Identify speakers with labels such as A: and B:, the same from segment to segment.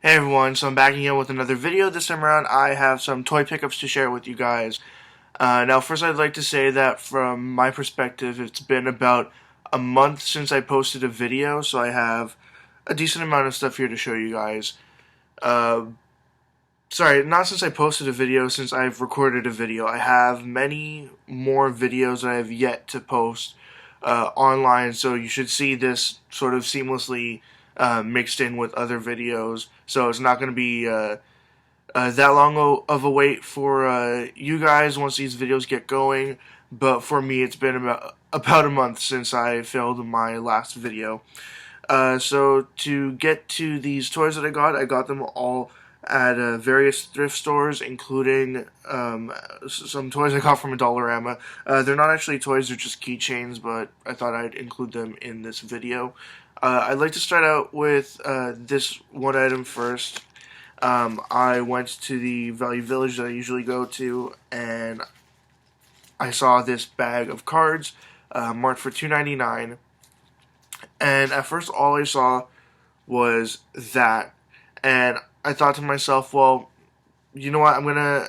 A: Hey everyone, so I'm back again with another video. This time around I have some toy pickups to share with you guys. Now first I'd like to say that from my perspective it's been about a month since I posted a video, so I have a decent amount of stuff here to show you guys. Uh, Sorry, not since I posted a video, since I've recorded a video. I have many more videos that I have yet to post online, so you should see this sort of seamlessly mixed in with other videos. So it's not going to be that long of a wait for you guys once these videos get going. But for me, it's been about a month since I filmed my last video. So to get to these toys that I got them all at various thrift stores, including some toys I got from a Dollarama. They're not actually toys; they're just keychains, but I thought I'd include them in this video. I'd like to start out with this one item first. I went to the Value Village that I usually go to, and I saw this bag of cards marked for $2.99. And at first, all I saw was that, and I thought to myself, well, you know what? I'm gonna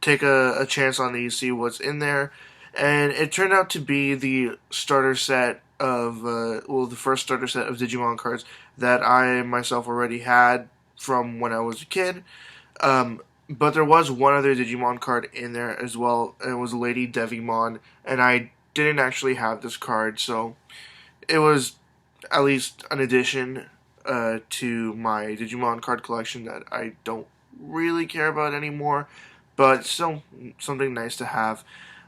A: take a chance on these, see what's in there, and it turned out to be the starter set of the first starter set of Digimon cards that I myself already had from when I was a kid. But there was one other Digimon card in there as well, and it was Lady Devimon, and I didn't actually have this card, so it was at least an addition to my Digimon card collection that I don't really care about anymore, but still something nice to have.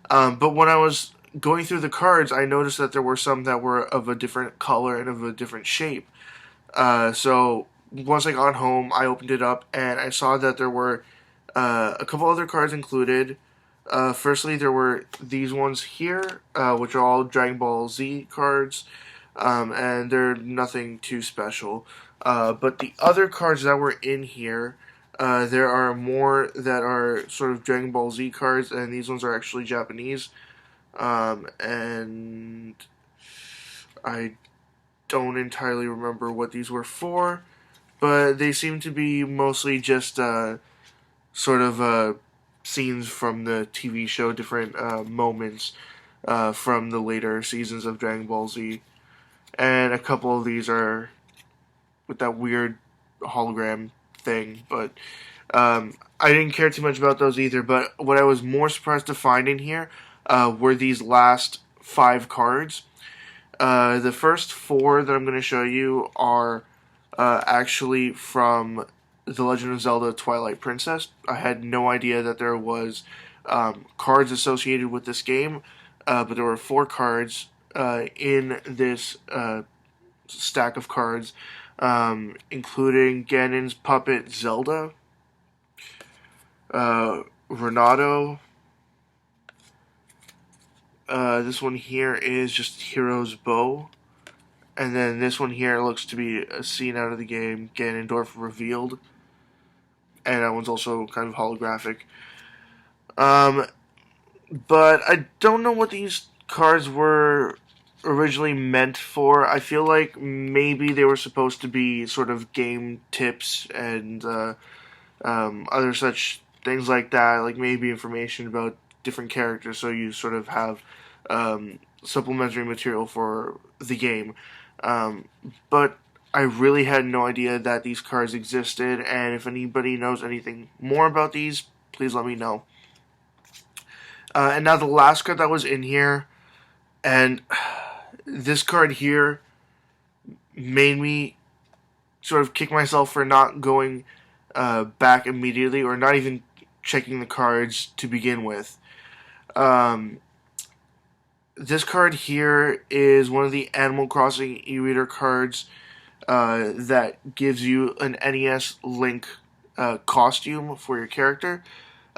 A: But when I was going through the cards, I noticed that there were some that were of a different color and of a different shape. So once I got home, I opened it up and I saw that there were a couple other cards included. Firstly, there were these ones here, which are all Dragon Ball Z cards, and they're nothing too special. But the other cards that were in here, there are more that are sort of Dragon Ball Z cards, and these ones are actually Japanese. And I don't entirely remember what these were for, but they seem to be mostly just sort of scenes from the TV show, different moments from the later seasons of Dragon Ball Z. And a couple of these are with that weird hologram thing, but I didn't care too much about those either. But what I was more surprised to find in here were these last 5 cards. The first 4 that I'm going to show you are actually from The Legend of Zelda Twilight Princess. I had no idea that there was cards associated with this game, but there were 4 cards in this stack of cards, including Ganon's puppet Zelda, Renato. This one here is just Hero's Bow. And then this one here looks to be a scene out of the game, Ganondorf revealed. And that one's also kind of holographic. Um, but I don't know what these cards were originally meant for. I feel like maybe they were supposed to be sort of game tips and other such things like that, like maybe information about different characters, so you sort of have supplementary material for the game. Um, but I really had no idea that these cards existed, and if anybody knows anything more about these, please let me know. And now the last card that was in here, and this card here made me sort of kick myself for not going back immediately or not even checking the cards to begin with. Um, this card here is one of the Animal Crossing e-reader cards that gives you an NES Link costume for your character.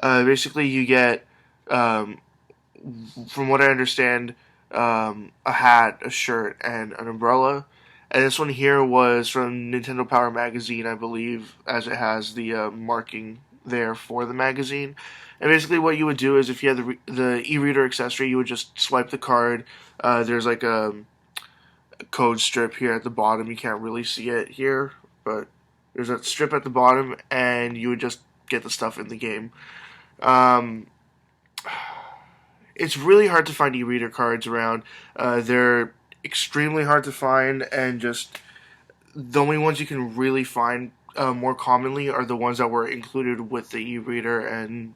A: Basically, you get, from what I understand, a hat, a shirt, and an umbrella. And this one here was from Nintendo Power Magazine, I believe, as it has the marking there for the magazine. And basically, what you would do is, if you had the e-reader accessory, you would just swipe the card. There's like a code strip here at the bottom. You can't really see it here, but There's a strip at the bottom, and you would just get the stuff in the game. Um, it's really hard to find e-reader cards around. They're extremely hard to find, and just the only ones you can really find more commonly are the ones that were included with the e-reader, and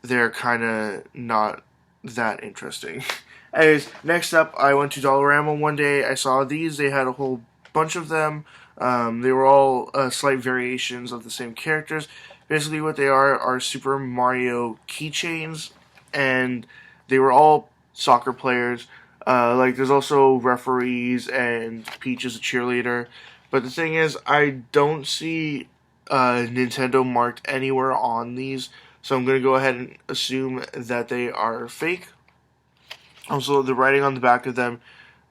A: they're kind of not that interesting. Anyways, next up, I went to Dollarama one day. I saw these. They had a whole bunch of them. They were all slight variations of the same characters. Basically, what they are Super Mario keychains, and they were all soccer players. Like, there's also referees, and Peach is a cheerleader. But the thing is, I don't see Nintendo marked anywhere on these, so I'm going to go ahead and assume that they are fake. Also, the writing on the back of them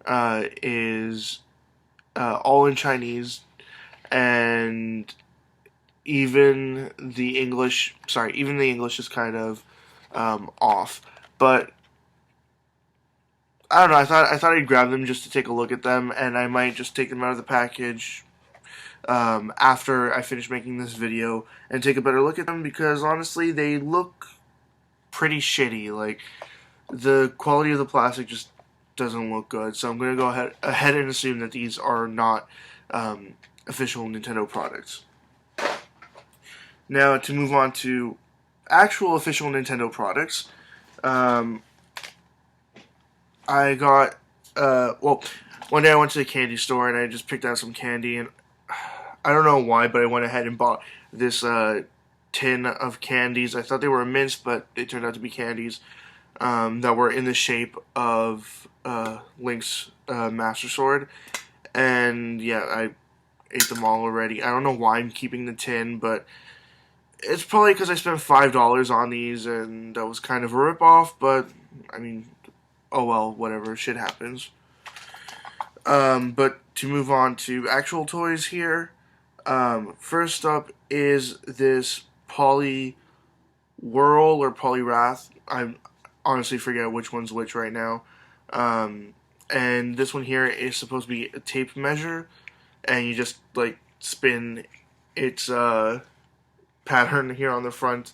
A: is all in Chinese, and even the English is kind of off. But I don't know. I thought I'd grab them just to take a look at them, and I might just take them out of the package after I finish making this video and take a better look at them, because honestly, they look pretty shitty. Like, the quality of the plastic just doesn't look good. So I'm going to go ahead and assume that these are not official Nintendo products. Now, to move on to actual official Nintendo products, I got, one day I went to the candy store and I just picked out some candy, and I don't know why, but I went ahead and bought this tin of candies. I thought they were mints, but they turned out to be candies that were in the shape of Link's Master Sword. And yeah, I ate them all already. I don't know why I'm keeping the tin, but it's probably because I spent $5 on these, and that was kind of a ripoff, but I mean, oh well, whatever, shit happens. But to move on to actual toys here, first up is this Poliwhirl or Poliwrath. I honestly forget which one's which right now. And this one here is supposed to be a tape measure, and you just like spin its pattern here on the front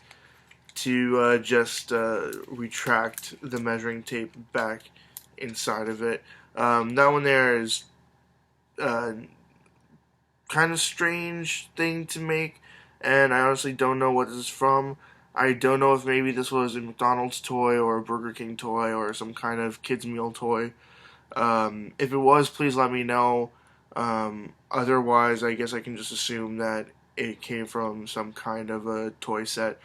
A: to just retract the measuring tape back inside of it. That one there is kind of strange thing to make, and I honestly don't know what this is from. I don't know if maybe this was a McDonald's toy or a Burger King toy or some kind of kids meal toy. If it was, please let me know. Otherwise, I guess I can just assume that it came from some kind of a toy set.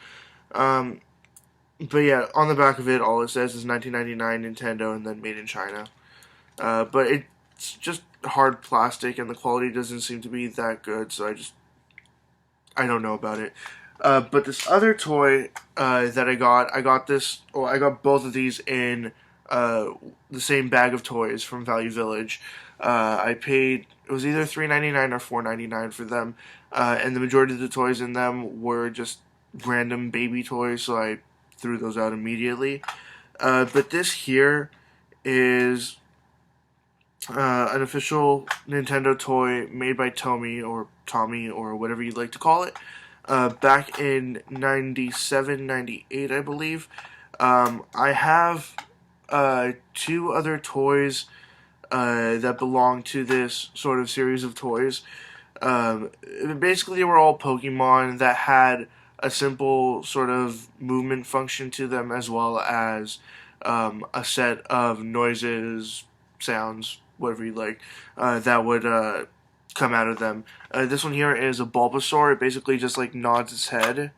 A: But yeah, on the back of it, all it says is 1999 Nintendo and then made in China. But it's just hard plastic, and the quality doesn't seem to be that good, so I don't know about it. But this other toy that I got this, well, I got both of these in the same bag of toys from Value Village. I paid, it was either $3.99 or $4.99 for them, and the majority of the toys in them were just random baby toys, so I threw those out immediately. But this here is an official Nintendo toy made by Tommy or whatever you'd like to call it. Back in 97, 98, I believe. I have two other toys that belong to this sort of series of toys. Basically, they were all Pokemon that had a simple sort of movement function to them, as well as a set of noises, sounds, whatever you like, that would come out of them. This one here is a Bulbasaur. It basically just like nods its head,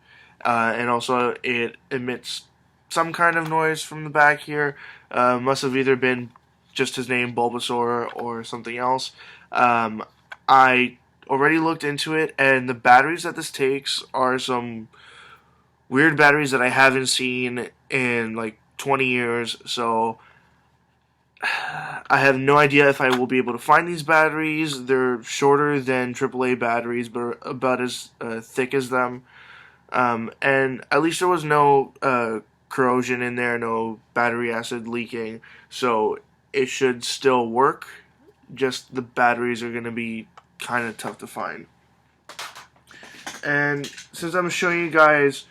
A: and also it emits some kind of noise from the back here. Must have either been just his name, Bulbasaur, or something else. I already looked into it, and the batteries that this takes are some weird batteries that I haven't seen in like 20 years, so I have no idea if I will be able to find these batteries. They're shorter than AAA batteries, but about as thick as them. And at least there was no corrosion in there, no battery acid leaking, so it should still work. Just the batteries are going to be kind of tough to find. And since I'm showing you guys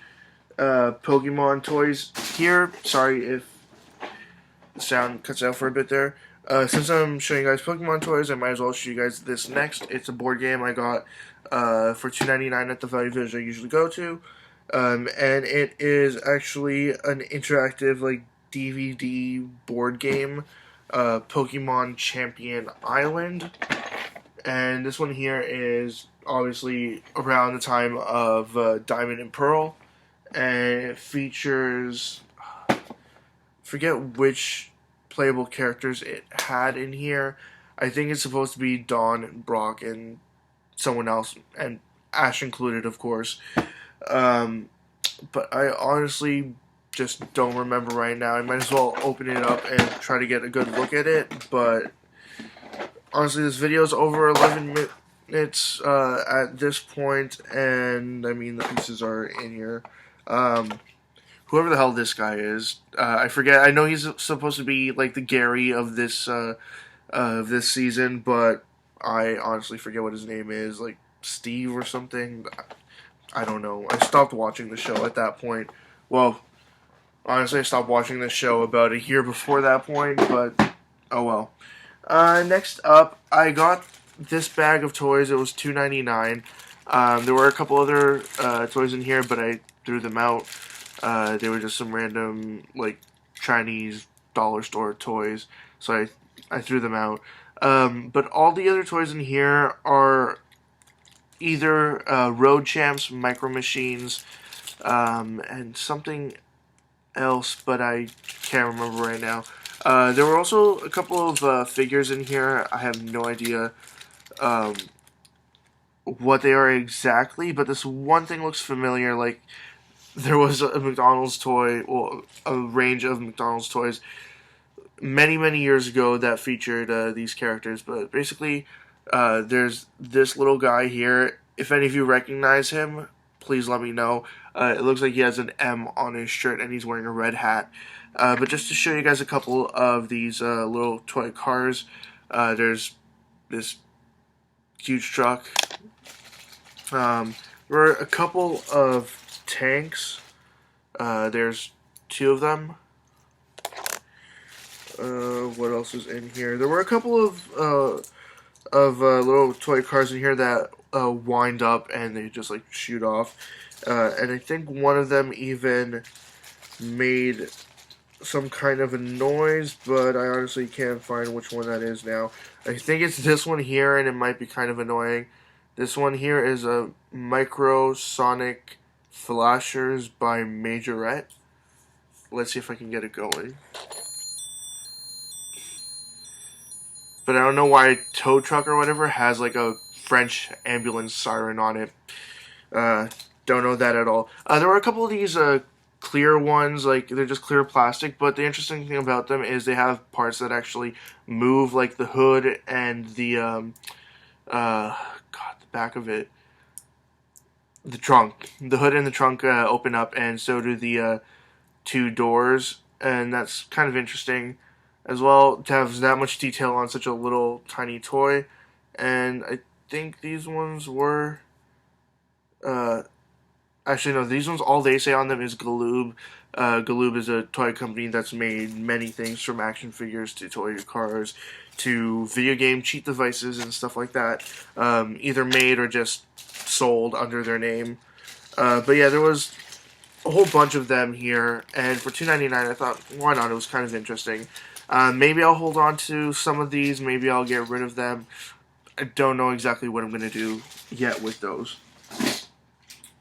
A: Pokemon toys here, sorry if the sound cuts out for a bit there. Since I'm showing you guys Pokemon toys, I might as well show you guys this next. It's a board game I got for $2.99 at the Value Village I usually go to. And it is actually an interactive like DVD board game, Pokemon Champion Island. And this one here is obviously around the time of Diamond and Pearl, and it features, forget which playable characters it had in here. I think it's supposed to be Dawn and Brock and someone else, and Ash included, of course. But I honestly just don't remember right now. I might as well open it up and try to get a good look at it. But honestly, this video is over 11 minutes at this point, and I mean the pieces are in here. Whoever the hell this guy is, I forget. I know he's supposed to be like the Gary of this season, but I honestly forget what his name is. Like Steve or something. I don't know. I stopped watching the show at that point. Well, honestly, I stopped watching the show about a year before that point, but oh well. Next up, I got this bag of toys. It was $2.99. There were a couple other toys in here, but I threw them out. They were just some random, like, Chinese dollar store toys, so I threw them out. But all the other toys in here are either Road Champs, Micro Machines, and something else, but I can't remember right now. There were also a couple of figures in here. I have no idea what they are exactly, but this one thing looks familiar. Like, there was a McDonald's toy, well, a range of McDonald's toys many, many years ago that featured these characters. But basically, there's this little guy here. If any of you recognize him, please let me know. It looks like he has an M on his shirt and he's wearing a red hat. But just to show you guys a couple of these little toy cars, there's this huge truck. There are a couple of tanks. There's two of them. What else is in here? There were a couple of little toy cars in here that wind up and they just like shoot off. And I think one of them even made some kind of a noise, but I honestly can't find which one that is now. I think it's this one here, and it might be kind of annoying. This one here is a Micro Sonic Flashers by Majorette. Let's see if I can get it going. But I don't know why Tow Truck or whatever has like a French ambulance siren on it. Don't know that at all. There were a couple of these clear ones, like they're just clear plastic, but the interesting thing about them is they have parts that actually move, like the hood and the the back of it, the trunk. The hood and the trunk open up, and so do the two doors, and that's kind of interesting as well to have that much detail on such a little tiny toy. And I think these ones were actually, no, these ones, all they say on them is Galoob. Galoob is a toy company that's made many things, from action figures to toy cars to video game cheat devices and stuff like that. Either made or just sold under their name. But yeah, there was a whole bunch of them here, and for $2.99 I thought, why not? It was kind of interesting. Maybe I'll hold on to some of these, maybe I'll get rid of them. I don't know exactly what I'm going to do yet with those.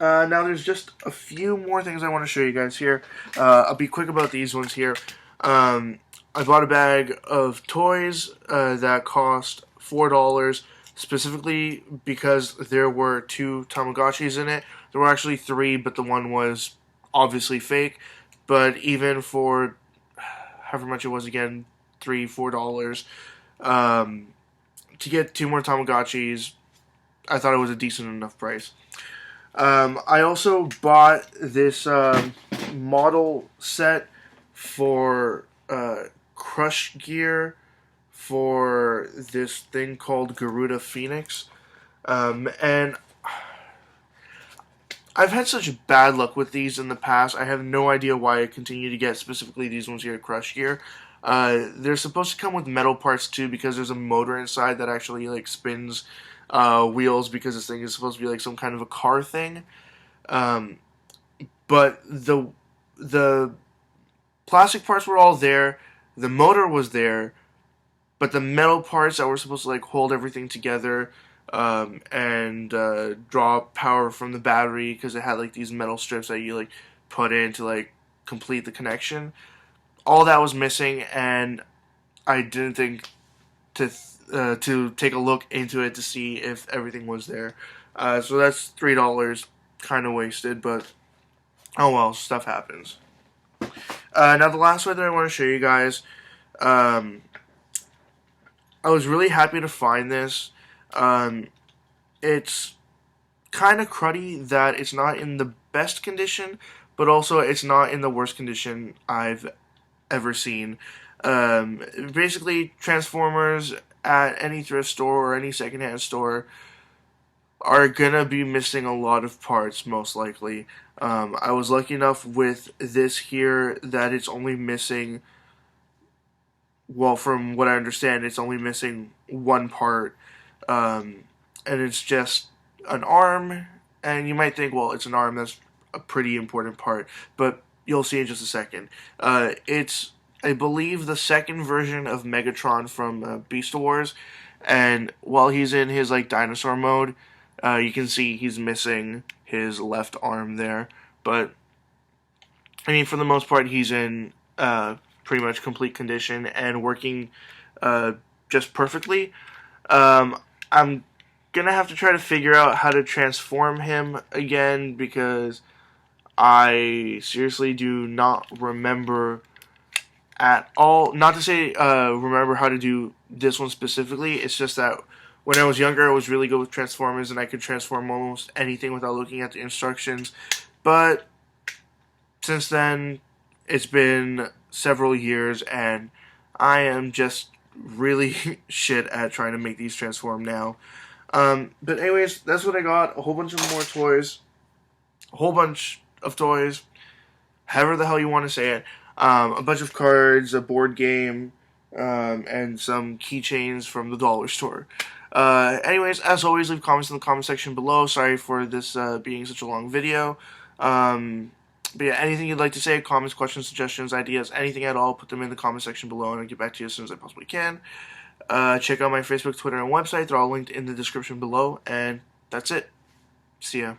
A: Now there's just a few more things I want to show you guys here. I'll be quick about these ones here. I bought a bag of toys that cost $4, specifically because there were 2 Tamagotchis in it. There were actually 3, but the one was obviously fake. But even for however much it was again, $3, $4, to get 2 more Tamagotchis, I thought it was a decent enough price. I also bought this model set for Crush Gear for this thing called Garuda Phoenix, and I've had such bad luck with these in the past. I have no idea why I continue to get specifically these ones here at Crush Gear. They're supposed to come with metal parts too, because there's a motor inside that actually like spins wheels, because this thing is supposed to be like some kind of a car thing. But the plastic parts were all there. The motor was there, but the metal parts that were supposed to like hold everything together and draw power from the battery, because it had like these metal strips that you like put in to like complete the connection. All that was missing, and I didn't think to take a look into it to see if everything was there. So that's $3, kind of wasted, but oh well, stuff happens. Now the last one that I want to show you guys, I was really happy to find this. It's kind of cruddy that it's not in the best condition, but also it's not in the worst condition I've ever seen. Basically, Transformers at any thrift store or any secondhand store are gonna be missing a lot of parts, most likely. I was lucky enough with this here that it's only missing, well, from what I understand, it's only missing one part, and it's just an arm. And you might think, well, it's an arm, that's a pretty important part, but you'll see in just a second. It's, I believe, the second version of Megatron from Beast Wars, and while he's in his like dinosaur mode, you can see he's missing his left arm there. But I mean, for the most part, he's in pretty much complete condition and working just perfectly. I'm gonna have to try to figure out how to transform him again, because I seriously do not remember at all. Not to say remember how to do this one specifically. It's just that when I was younger, I was really good with Transformers, and I could transform almost anything without looking at the instructions. But since then, it's been several years, and I am just really shit at trying to make these transform now. But anyways, that's what I got. A whole bunch of more toys. A whole bunch of toys. However the hell you want to say it. A bunch of cards, a board game, and some keychains from the dollar store. Anyways, as always, leave comments in the comment section below. Sorry for this being such a long video. But yeah, anything you'd like to say, comments, questions, suggestions, ideas, anything at all, put them in the comment section below, and I'll get back to you as soon as I possibly can. Check out my Facebook, Twitter, and website. They're all linked in the description below, and that's it. See ya.